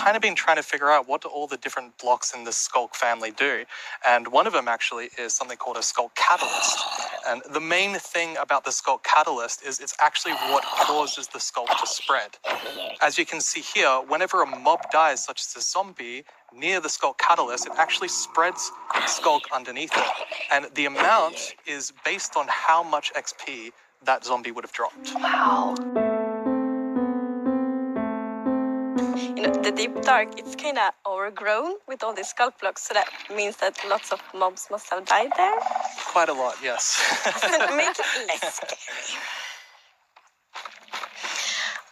kind of been trying to figure out what do all the different blocks in the Sculk family do. And one of them actually is something called a Sculk catalyst. And the main thing about the Sculk catalyst is it's actually what causes the Sculk to spread. As you can see here, whenever a mob dies, such as a zombie, near the Sculk catalyst, it actually spreads Sculk underneath it. And the amount is based on how much XP that zombie would have dropped. Wow. The deep dark, it's kind of overgrown with all these Sculk-Blöcke, so that means that lots of mobs must have died there. Quite a lot, yes. Make it less scary.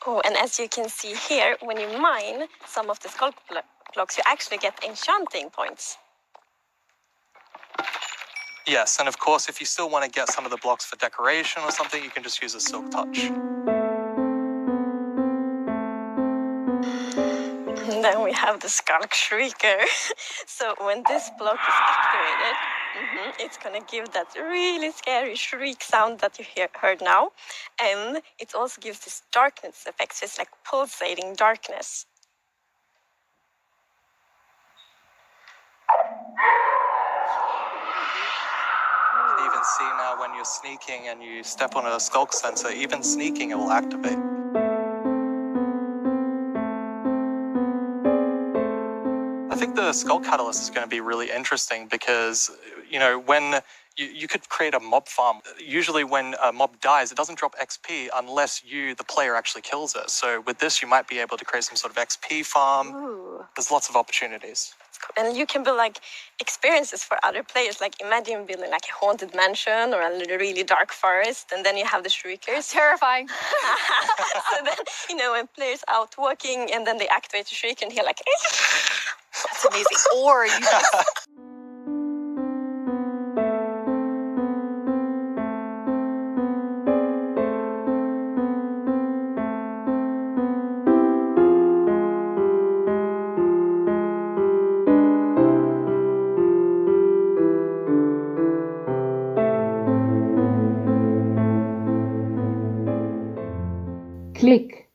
Oh, and as you can see here, when you mine some of the Sculk-Blöcke, you actually get enchanting points. Yes, and of course, if you still want to get some of the blocks for decoration or something, you can just use a silk touch. And then we have the Sculk Shrieker. So when this block is activated, it's gonna give that really scary shriek sound that you heard now. And it also gives this darkness effect, so it's like pulsating darkness. You can even see now when you're sneaking and you step on a Sculk sensor, even sneaking it will activate. I think the Sculk catalyst is going to be really interesting because, when you could create a mob farm. Usually when a mob dies, it doesn't drop XP unless you, the player, actually kills it. So with this, you might be able to create some sort of XP farm. Ooh. There's lots of opportunities. And you can build like experiences for other players. Like imagine building like a haunted mansion or a really dark forest, and then you have the shriekers. Terrifying. So then, when players out walking and then they activate the shrieker and hear like, that's amazing. Or you just... Klick.